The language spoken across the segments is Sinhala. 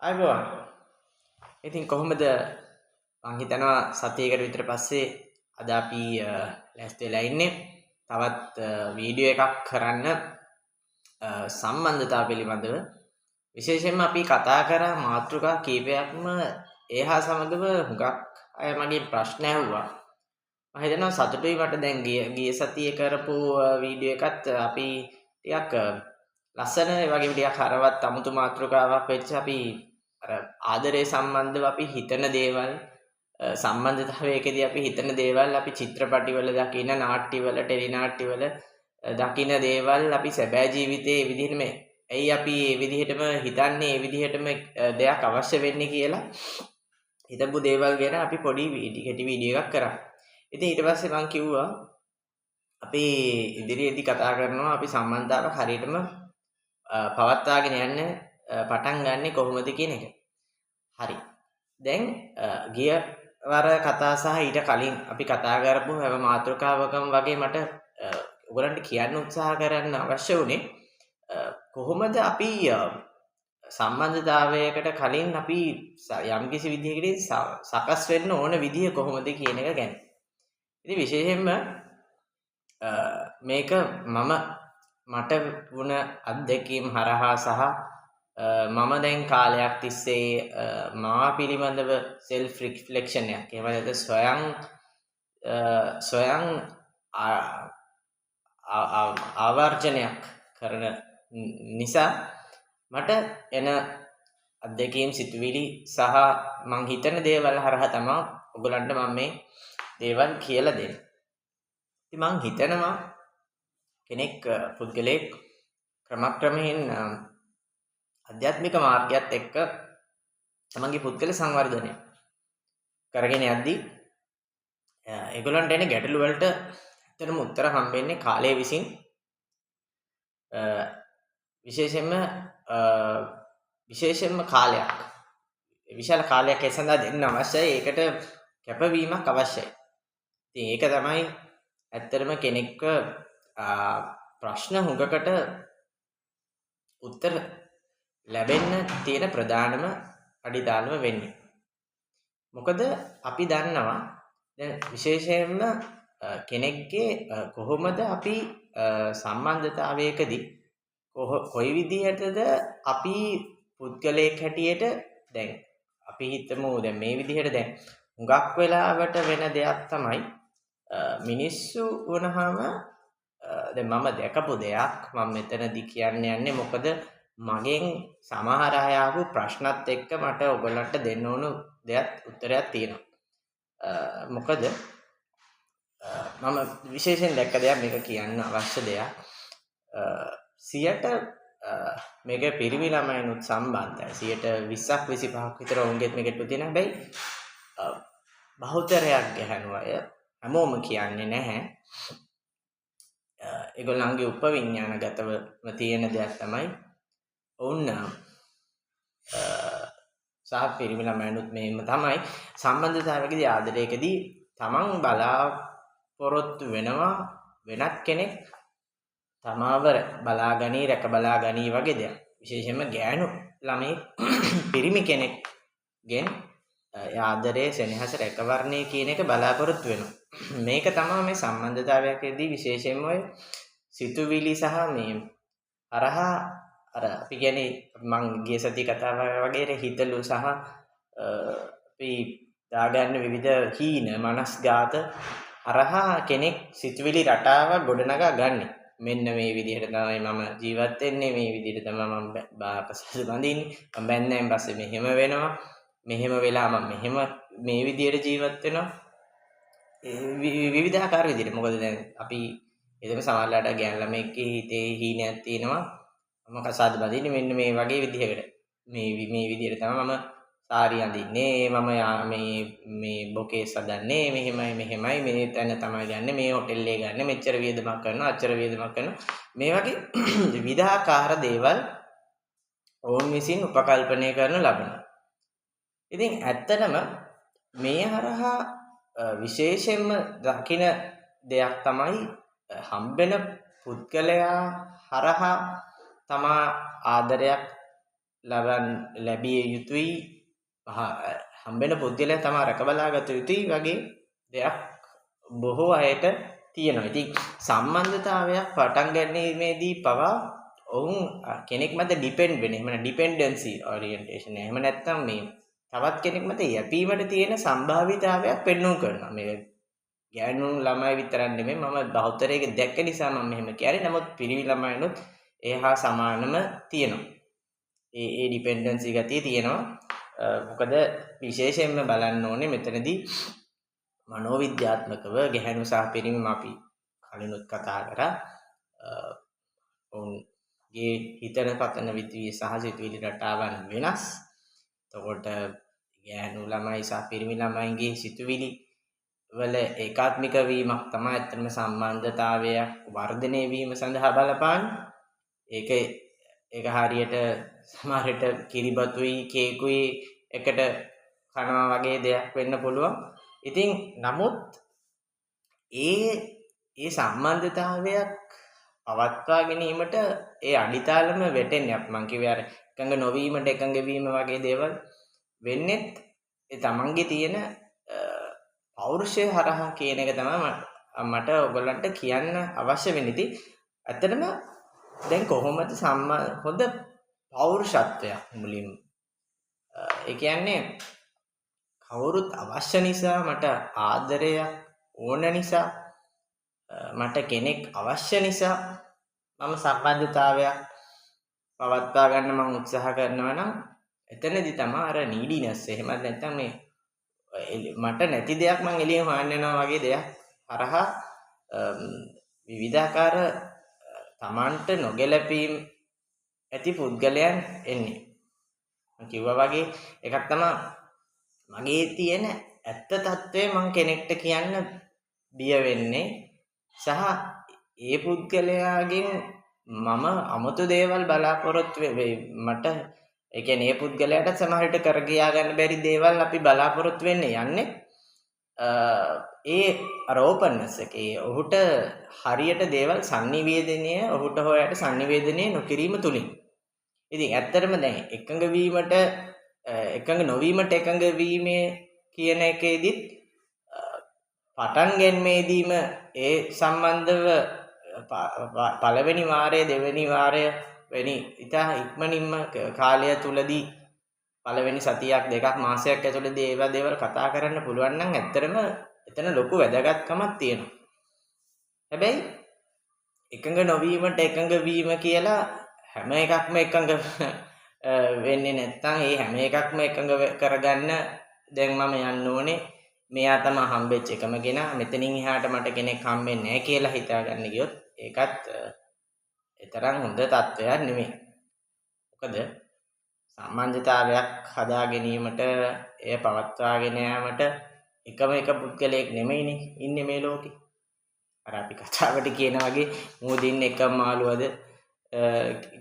අයිබෝන් ඉතින් කොහොමද මං හිතනවා සතියකට විතර පස්සේ අද අපි ලෑස්ති වෙලා ඉන්නේ තවත් වීඩියෝ එකක් කරන්න සම්බන්ධතාව පිළිබඳව විශේෂයෙන්ම අපි කතා කරා මාතෘකා කීපයක්ම ඒහා සමගව හුඟක් අය මගෙන් ප්‍රශ්න ඇහුවා මම හිතනවා සතුටුයි මට දැන් ගිය සතියේ කරපු වීඩියෝ එකත් අපි ටිකක් ලස්සන ඒ වගේම ටිකක් හරවත් අමුතු මාතෘකාවක් වෙච්ච අපි අර ආදරය සම්බන්ධව අපි හිතන දේවල් සම්බන්ධතාවයකදී අපි හිතන දේවල් අපි චිත්‍රපටිවල දකින නාට්‍යවල ටෙලි නාට්‍යවල දකින දේවල් අපි සැබෑ ජීවිතයේ ඒ විදිහටම ඇයි අපි ඒ විදිහටම හිතන්නේ ඒ විදිහටම දෙයක් අවශ්‍ය වෙන්නේ කියලා හිතපු දේවල් ගැන අපි පොඩි කෙටි වීඩියෝ එකක් කරා. ඉතින් ඊට පස්සේ මම කිව්වා අපි ඉදිරියේදී කතා කරනවා අපි සම්බන්ධතාව හරියටම පවත්වාගෙන යන්න පටන් ගන්නෙ කොහොමද කියන එක. හරි. දැන් ගිය වර කතා සහ ඊට කලින් අපි කතා කරපු හැම මාතෘකාවකම වගේ මට ඔයගලන්ට කියන්න උත්සාහ කරන්න අවශ්‍ය වුණේ කොහොමද අපි සම්බන්ධතාවයකට කලින් අපි යම්කිසි විදිහකට සකස් වෙන්න ඕන විදිහ කොහොමද කියන එක ගැන. ඉතින් විශේෂයෙන්ම මේක මට වුණ අත්දැකීම් හරහා සහ මම දැන් කාලයක් තිස්සේ මා පිළිබඳව self reflection එකක් එහෙම නැත්නම් ස්වයං ආවර්ජනයක් කරන නිසා මට එන අත්දැකීම් සිතුවිලි සහ මං හිතන දේවල් හරහා තමයි ඔයගලන්ට මම මේ දේවල් කියලා දෙන්නේ. ඉතින් මං හිතනවා කෙනෙක් පුද්ගලයෙක් ක්‍රමක්‍රමයෙන් ආධ්‍යාත්මික මාර්ගයත් එක්ක තමන්ගේ පුද්ගල සංවර්ධනය කරගෙන යද්දී ඒගොල්ලන්ට එන ගැටලු වලට ඇත්තටම උත්තර හම්බෙන්නේ කාලය විසින් විශේෂයෙන්ම කාලයක් විශාල කාලයක් ඒ සඳහා දෙන්න අවශ්‍යයි. ඒකට කැපවීමක් අවශ්‍යයි. ඉතින් ඒක තමයි ඇත්තටම කෙනෙක්ව ප්‍රශ්න හුඟකට උත්තර ලැබෙන්න තියෙන ප්‍රධානම අඩිතාලම වෙන්නේ. මොකද අපි දන්නවා දැන් විශේෂයෙන්ම කෙනෙක්ගේ කොහොමද අපි සම්බන්ධතාවයකදී කොයි විදිහටද අපි පුද්ගලයෙක් හැටියට දැන් අපි හිතමු දැන් මේ විදිහට දැන් හුඟක් වෙලාවට වෙන දෙයක් තමයි මිනිස්සු වුණාම දැන් මම දැකපු දෙයක් මම මෙතනදී කියන්න යන්නේ මොකද මගෙන් සමහර අය ආපු ප්‍රශ්නත් එක්ක මට ඔයගොල්ලන්ට දෙන්න ඕන දෙයක් උත්තරයක් තියෙනවා. මොකද මම විශේෂයෙන් දැක්ක දෙයක් මේක කියන්න අවශ්‍ය දෙයක්. 100ට මේක පිරිමි ළමයිනුත් සම්බන්ධයි. 20ක් 25ක් විතර උන්ගෙත් මේකට තියෙන හැබැයි බහුතරයක් ගැහණු අය හැමෝම කියන්නේ නැහැ. ඒගොල්ලන්ගේ උපවිඥානගතව තියෙන දෙයක් තමයි ඔවුන් සහ පිරිමි ළමයිනුත් මේම තමයි සම්බන්ධතාවයකදී ආදරයකදී තමන් බලාපොරොත්තු වෙනවා වෙනත් කෙනෙක් තමාව බලා ගනී රැක බලා ගනී වගේ දෙයක්. විශේෂයෙන්ම ගෑනු ළමයි පිරිමි කෙනෙක්ගෙන් ආදරය සෙනෙහස රැකවරණය කියන එක බලාපොරොත්තු වෙනවා. මේක තමයි මේ සම්බන්ධතාවයකදී විශේෂයෙන්ම ඔය සිතුවිලි සහ මේ අරහා අර අපි කියන්නේ මං ගිය සතිය කතාව වගේ හිතලු සහ අපි දාගන්න විවිධ හීන මනස්ගත අරහා කෙනෙක් සිතුවිලි රටාවක් ගොඩනගා ගන්න. මෙන්න මේ විදිහට තමයි මම ජීවත් වෙන්නේ මේ විදිහට තමයි මම බාකසස් බඳින්නේ මම බැන්නෑන් පස්සේ මෙහෙම වෙනවා මෙහෙම වෙලා මම මෙහෙම මේ විදිහට ජීවත් වෙනවා විවිධාකාර විදිහට. මොකද දැන් අපි එදම සමහරලාට ගෑන් ළමෙක්ගේ හිතේ හීනයක් තියෙනවා මම කසාද බඳින්නේ මෙන්න මේ වගේ විදිහකට මේ විදිහට තමයි මම සාරි අඳින්නේ මම මේ බොකේ සදන්නේ මෙහෙමයි මේ තැන තමයි ගන්න මේ හොටෙල් එක ගන්න මෙච්චර වියදමක් කරනවා අච්චර වියදමක් කරනවා මේ වගේ විවිධාකාර දේවල් ඕන් විසින් උපකල්පනය කරන ලබනවා. ඉතින් ඇත්තටම මේ හරහා විශේෂයෙන්ම දකින දෙයක් තමයි හම්බෙන පුද්ගලයා හරහා තමා ආදරයක් ලැබිය යුතුයි හම්බෙන පුද්ගලයා තමයි රැකබලාගත යුතුයි වගේ දෙයක් බොහෝ අයට තියෙනවා. ඉතින් සම්බන්ධතාවයක් පටන් ගැනීමේදී පවා ඔවුන් කෙනෙක් මත ඩිපෙන්ඩ් වෙන. එහෙම නැත්නම් ඩිපෙන්ඩන්සි ඔරියන්ටේෂන්. එහෙම නැත්නම් මේ තවත් කෙනෙක් මත යැපීමට තියෙන සම්භාවිතාවයක් පෙන්වුම් කරනවා. මේ ගෑනු ළමයි විතරක් නෙමෙයි මම බහුතරයක දැක්ක නිසා මම මෙහෙම කියන්නේ. නමුත් පිරිමි ළමයිනුත් ඒ හා සමානම තියෙනවා. ඒ ඩිපෙන්ඩන්සි ගතිය තියෙනවා. මොකද විශේෂයෙන්ම බලන්න ඕනේ මෙතනදී මනෝවිද්‍යාත්මකව ගැහැණු සහ පිරිමිම අපි කලිනුත් කතා කරා. ඔවුන්ගේ හිතන පතන විදිය සහ සිතුවිලි රටාවන් වෙනස්. එතකොට ගැහැණු ළමයි සහ පිරිමි ළමයින්ගේ සිතුවිලි වල ඒකාත්මික වීමක් තමයි ඇත්තටම සම්බන්ධතාවයක් වර්ධනය වීම සඳහා බලපාන්නේ. ඒක හරියට සමහර විට කිරිබතුයි කේකුයි එකට කනවා වගේ දෙයක් වෙන්න පුළුවන්. ඉතින් නමුත් ඒ සම්බන්ධතාවයක් පවත්වා ගැනීමට ඒ අඩිතාලම වැටෙන්නේ මම කිව්වේ අර එකඟ නොවීමට එකඟ වීම වගේ දේවල් වෙන්නේත් ඒ තමන්ගේ තියෙන පෞරුෂය හරහා කියන එක තමයි මට ඔයගොල්ලන්ට කියන්න අවශ්‍ය වෙන්නේ. ඉතින් ඇත්තටම දැන් කොහොමද හොඳ පෞරුෂත්වයක් මුලින්ම ඒ කියන්නේ කවුරුත් අවශ්‍ය නිසා මට ආදරයක් ඕන නිසා මට කෙනෙක් අවශ්‍ය නිසා මම සම්බන්ධතාවයක් පවත්වා ගන්න මම උත්සාහ කරනවා නම් එතනදී තමයි අර නීඩිනස් එහෙමත් නැත්නම් මේ මට නැති දෙයක් මං එළියෙන් හොයන්න යනවා වගේ දෙයක් හරහා විවිධාකාර තමන්ට නොගැලපීම් ඇති පුද්ගලයන් එන්නේ. මම කිව්වා වගේ එකක් තමයි මගේ තියෙන ඇත්ත తත්වය මං කෙනෙක්ට කියන්න බිය වෙන්නේ සහ ඒ පුද්ගලයාගෙන් මම අමුතු දේවල් බලාපොරොත්තු මට ඒ කියන්නේ ඒ පුද්ගලයාට සමහර විට කර ගියා ගන්න බැරි දේවල් අපි බලාපොරොත්තු වෙන්නේ යන්නේ ඒ ඕපන්නස් එකේ ඔහුට හරියට දේවල් sannivedanaya ඔහුට හොයට sannivedanaya නොකිරීම තුලින්. ඉතින් ඇත්තටම දැන් එකඟ වීමට එකඟ නොවීමට එකඟ වීමේ කියන එකේදීත් පටන් ගැනීමේදීම ඒ සම්බන්ධව පළවෙනි වාරය දෙවෙනි වාරය වෙනි ඉතා ඉක්මනින්ම කාලය තුලදී පළවෙනි සතියක් දෙකක් මාසයක් ඇතුළතදී ඒවා දේවල් කතා කරන්න පුළුවන් නම් ඇත්තටම එතන ලොකු වැදගත්කමක් තියෙනවා. හැබැයි එකඟ නොවීමට එකඟ වීම කියලා හැම එකක්ම එකඟ වෙන්නේ නැත්නම් ඒ හැම එකක්ම එකඟ කරගන්න දැන් මම යන්න ඕනේ මෙයා තමයි හම්බෙච්ච එකම කෙනා මෙතනින් එහාට මට කෙනෙක් හම්බෙන්නේ නැහැ කියලා හිතාගන්න ගියොත් ඒකත් තරම් හොඳ තත්ත්වයක් නෙමෙයි. මොකද සම්බන්ධතාවයක් හදා ගැනීමට එය පවත්වාගෙන යාමට එකම එක පුද්ගලයෙක් නෙමෙයිනේ ඉන්නේ මේ ලෝකේ. අර අපි කතාවට කියන වගේ මූදින්න එකම මාළුවද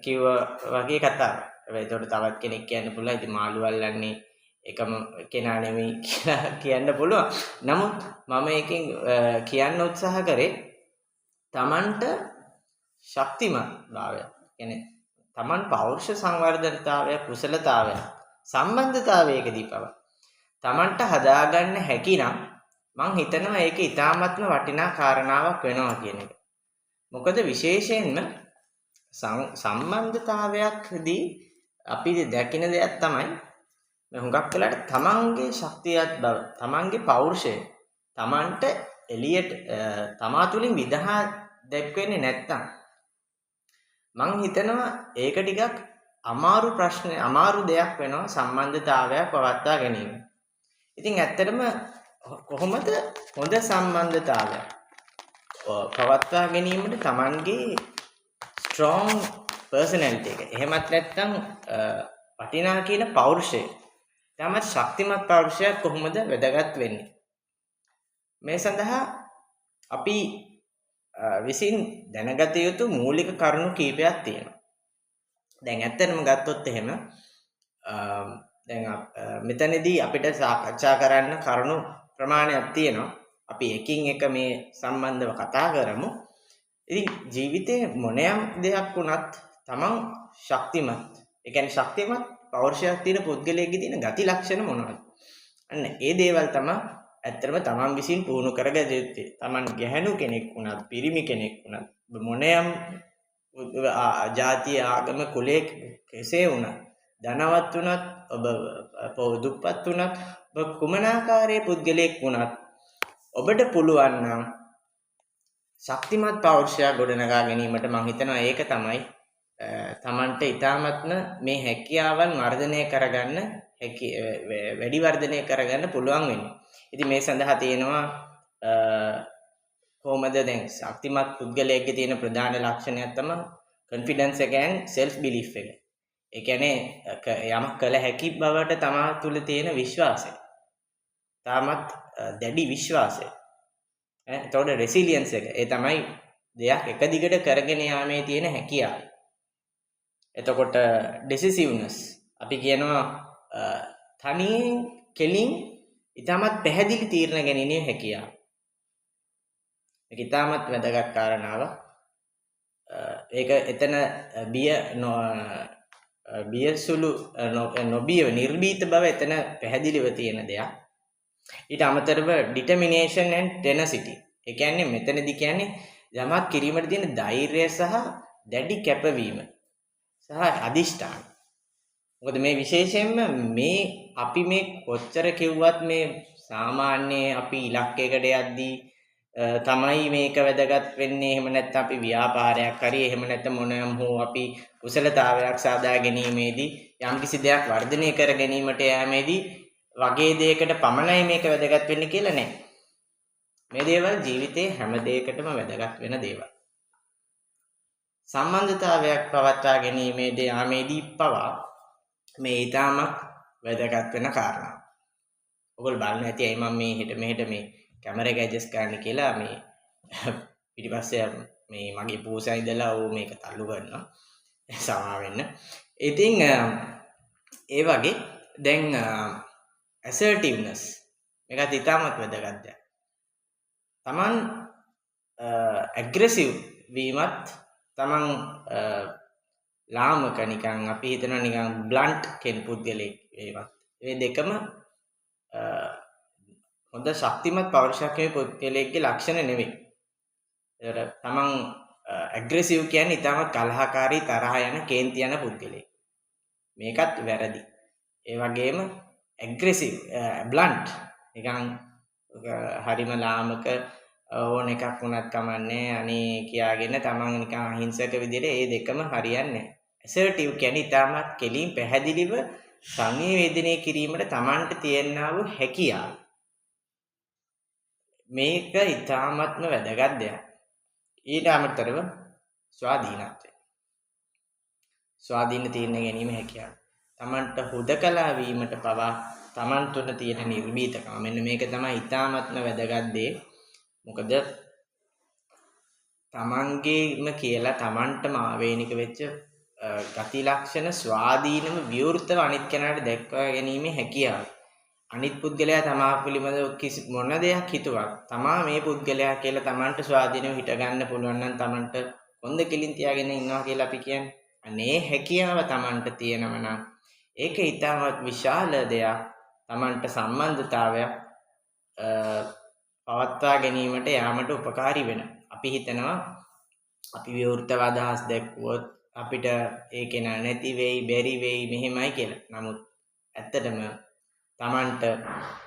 කිව්වා වගේ කතාවක්. හැබැයි ඒකට තවත් කෙනෙක් කියන්න පුළුවන් ඉතින් මාළු අල්ලන්නේ එකම කෙනා නෙමෙයි කියලා කියන්න පුළුවන්. නමුත් මම එකෙන් කියන්න උත්සාහ කරේ Tamanට ශක්තිමත් භාවය. කියන්නේ Taman පෞරුෂ සංවර්ධනතාවය කුසලතාවය සම්බන්ධතාවයකදී පව Tamanට හදාගන්න හැකි නම් මං හිතනවා ඒක ඊටාත්ම වටිනා කාරණාවක් වෙනවා කියන එක. මොකද විශේෂයෙන්ම සම්බන්ධතාවයක්දී අපි දැකින දෙයක් තමයි මේ හුඟක් වෙලාට තමන්ගේ ශක්තියත් බව තමන්ගේ පෞරුෂය තමන්ට එළියට තමා තුළින් විදහා දැක්වෙන්නේ නැත්තම් මං හිතනවා ඒක ටිකක් අමාරු දෙයක් වෙනවා සම්බන්ධතාවයක් පවත්වා ගැනීම. ඉතින් ඇත්තටම කොහොමද හොඳ සම්බන්ධතාවයක් පවත්වා ගැනීමට තමන්ගේ strong personality එක එහෙමත් නැත්නම් වටිනා කියන පෞරුෂය තමයි ශක්තිමත් පෞරුෂයක් කොහොමද වැදගත් වෙන්නේ. මේ සඳහා අපි විසින් දැනගත යුතු මූලික කරුණු කීපයක් තියෙනවා. දැන් ඇත්තටම ගත්තොත් එහෙම දැන් මෙතනදී අපිට සාකච්ඡා කරන්න කරුණු ප්‍රමාණයක් තියෙනවා. අපි එකින් එක මේ සම්බන්ධව කතා කරමු. ඉතින් ජීවිතේ මොනෑම් දෙයක් වුණත් තමන් ශක්තිමත් ඒ කියන්නේ ශක්තිමත් පෞරුෂයක් තියෙන පුද්ගලයෙක්ගේ තියෙන ගති ලක්ෂණ මොනවද? අන්න ඒ දේවල් තමයි ඇත්තටම තමන් විසින් පුහුණු කරගත යුත්තේ. තමන් ගැහැණු කෙනෙක් වුණත්, පිරිමි කෙනෙක් වුණත්, මොනෑම් ජාතිය ආගම කුලයේ කෙසේ වුණත්, ධනවත් වුණත්, ඔබ දුප්පත් වුණත්, ඔබ කුමන ආකාරයේ පුද්ගලයෙක් වුණත් ඔබට පුළුවන් නම් ශක්තිමත් පෞරුෂයක් ගොඩනගා ගැනීමට මම හිතනවා ඒක තමයි තමන්ට ඊ타මත්ම මේ හැකියාවන් වර්ධනය කරගන්න වැඩි වර්ධනය කරගන්න පුළුවන් වෙන්නේ. ඉතින් මේ සඳහා තියෙනවා කොහොමද දැන් ශක්තිමත් පුද්ගලයෙක්ගේ තියෙන ප්‍රධාන ලක්ෂණයක් තමයි confidence එක and self belief එක. ඒ කියන්නේ යමක් කළ හැකි බවට තමා තුළ තියෙන විශ්වාසය. තාමත් දැඩි විශ්වාසය. එතකොට resilience එක. ඒ තමයි දෙයක් එක දිගට කරගෙන යාමේ තියෙන හැකියාව. එතකොට decisiveness අපි කියනවා තනියෙන් කෙලින් ඊටමත් පැහැදිලි තීරණ ගැනීමේ හැකියාව. මේක ඊටමත් වැදගත් කාරණාවක්. ඒක එතන බියසුළු නොබිය නිර්භීත බව එතන පැහැදිලිව තියෙන දෙයක්. ඊට අමතරව determination and tenacity. ඒ කියන්නේ මෙතනදී කියන්නේ යමක් කිරීමට තියෙන ධෛර්යය සහ දැඩි කැපවීම සහ අදිෂ්ඨාන. මොකද මේ විශේෂයෙන්ම මේ අපි මේ කොච්චර කිව්වත් මේ සාමාන්‍ය අපි ඉලක්කයකට යද්දී තමයි මේක වැදගත් වෙන්නේ. එහෙම නැත්නම් අපි ව්‍යාපාරයක් හරි එහෙම නැත්නම් මොනෑම හෝ අපි කුසලතාවයක් සාදා ගැනීමේදී යම්කිසි දෙයක් වර්ධනය කර ගැනීමට යෑමේදී වගේ දෙයකට පමණයි මේක වැදගත් වෙන්නේ කියලා නෑ. මේ දේවල් ජීවිතේ හැම දෙයකටම වැදගත් වෙන දේවල්. සම්බන්ධතාවයක් පවත්වා ගැනීමේදී යාමේදී පවා මේ ඊටමත් වැදගත් වෙන කාරණා. ඔයගොල්ලෝ බලන්න ඇති අය මම මේ හෙට මෙහෙට මේ කැමරා එක ඇඩ්ජස්ට් කරන්න කියලා මේ පිටිපස්සේ මේ මගේ පූසා ඉඳලා ඕ මේක තල්ලු කරනවා. සමා වෙන්න. ඉතින් ඒ වගේ දැන් assertiveness මේකත් ඊටමත් වැදගත් දෙයක්. Taman aggressive වීමත් Taman ලාමක නිකන් අපි හිතනවා නිකන් blunt කෙනෙක් පුද්ගලෙක් ඒවත් මේ දෙකම හොඳ ශක්තිමත් පෞරුෂයක් මේ පුද්ගලයෙක්ගේ ලක්ෂණ නෙවෙයි. ඒකට Taman aggressive කියන්නේ ඊටමත් කලහකාරී තරහ යන කේන්ති යන පුද්ගලෙක්. මේකත් වැරදි. ඒ වගේම aggressive blunt නිකන් හරිම ලාමක ඕන එකක් වුණත් කමන්නේ අනේ කියාගෙන තමන් නිකන් අහිංසක විදිහට ඒ දෙකම හරියන්නේ නැහැ. assertive කියන්නේ ඊටමත් කෙලින් පැහැදිලිව සංවේදනය කිරීමට තමන්ට තියෙනා වූ හැකියාව. මේක ඊටමත්ම වැදගත් දෙයක්. ඊට අමතරව ස්වාධීනත්වය. ස්වාධීන තීරණ ගැනීම හැකියාව. තමන්ට හුදකලා වීමට පවා තමන් තුළ තියෙන නිර්භීතකම. මෙන්න මේක තමයි ඊටාත්ම වැදගත් දේ. මොකද තමන්ගේම කියලා තමන්ටම ආවේනික වෙච්ච ගති ලක්ෂණ ස්වාධීනම විවෘතව අනිත් කෙනාට දැක්වා ගැනීම හැකියාව. අනිත් පුද්ගලයා තමා පිළිබඳව කිසි මොන දෙයක් හිතුවක් තමා මේ පුද්ගලයා කියලා තමන්ට ස්වාධීනව හිට ගන්න පුළුවන් නම් තමන්ට කොන්ද කෙලින් තියාගෙන ඉන්නවා කියලා අපි කියන්නේ. අනේ හැකියාව තමන්ට තියෙනවා නම් ඒක ඊටමත් විශාල දෙයක්. තමන්ට සම්බන්ධතාවයක් පවත්වා ගැනීමට යාමට උපකාරී වෙන. අපි හිතනවා අපි විවෘතව අදහස් දැක්වුවොත් අපිට ඒක නැති වෙයි, බැරි වෙයි මෙහෙමයි කියලා. නමුත් ඇත්තටම තමන්ට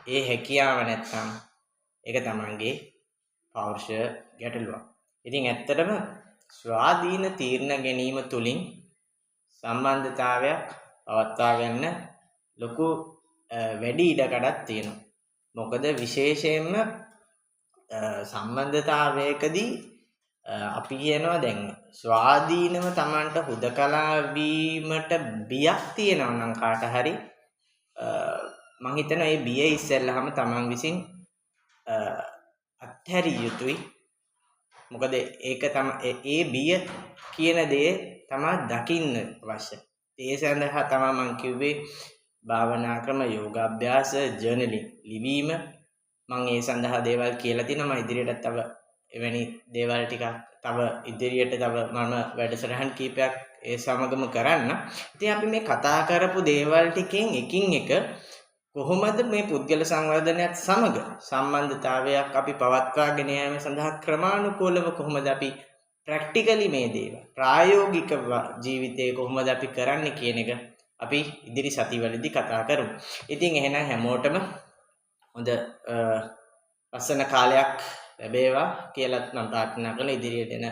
ඒ හැකියාව නැත්නම් ඒක තමන්ගේ පෞරුෂ ගැටලුවක්. ඉතින් ඇත්තටම ස්වාධීන තීරණ ගැනීම තුලින් සම්බන්ධතාවයක් පවත්වා ගන්න ලොකු වැඩි ඉඩකඩක් තියෙනවා. මොකද විශේෂයෙන්ම සම්බන්ධතාවයකදී අපි කියනවා දැන් ස්වාධීනව Tamanට හුදකලා වීමට බියක් තියෙනවා නම් කාට හරි මම හිතනවා මේ බිය ඉස්සෙල්ලාම Taman විසින් අත්හැරිය යුතුයි. මොකද ඒක තමයි ඒ බිය කියන දේ තමයි දකින්න අවශ්‍ය. ඒ සඳහා තමයි මම කිව්වේ භාවනා ක්‍රම, යෝගාභ්‍යාස, ජර්නලින් ලිවීම. මම ඒ සඳහා දේවල් කියලා තිනවා. මම ඉදිරියට තව එවැනි දේවල් ටිකක් තව ඉදිරියට තව මම වැඩසටහන් කීපයක් ඒ සමගම කරන්න. ඉතින් අපි මේ කතා කරපු දේවල් ටිකෙන් එකින් එක කොහොමද මේ පුද්ගල සංවර්ධනයත් සමග සම්බන්ධතාවයක් අපි පවත්වාගෙන යාම සඳහා ක්‍රමානුකූලව කොහොමද අපි ප්‍රැක්ටිකලි මේ දේවල් ප්‍රායෝගික ජීවිතයේ කොහොමද අපි කරන්නේ කියන එක අපි ඉදිරි සතිවලදී කතා කරමු. ඉතින් එහෙනම් හැමෝටම හොඳ ලස්සන කාලයක් ලැබේවා කියලා මම ප්‍රාර්ථනා කරන ඉදිරියට එන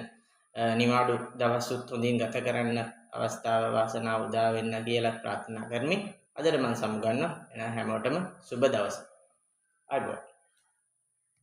නිවාඩු දවසුත් හොඳින් ගත කරන්න අවස්ථාව වාසනාව උදා වෙන්න කියලා ප්‍රාර්ථනා කරමි. අදට මම සමුගන්නවා. එහෙනම් හැමෝටම සුබ දවසක්. අයබෝවන්.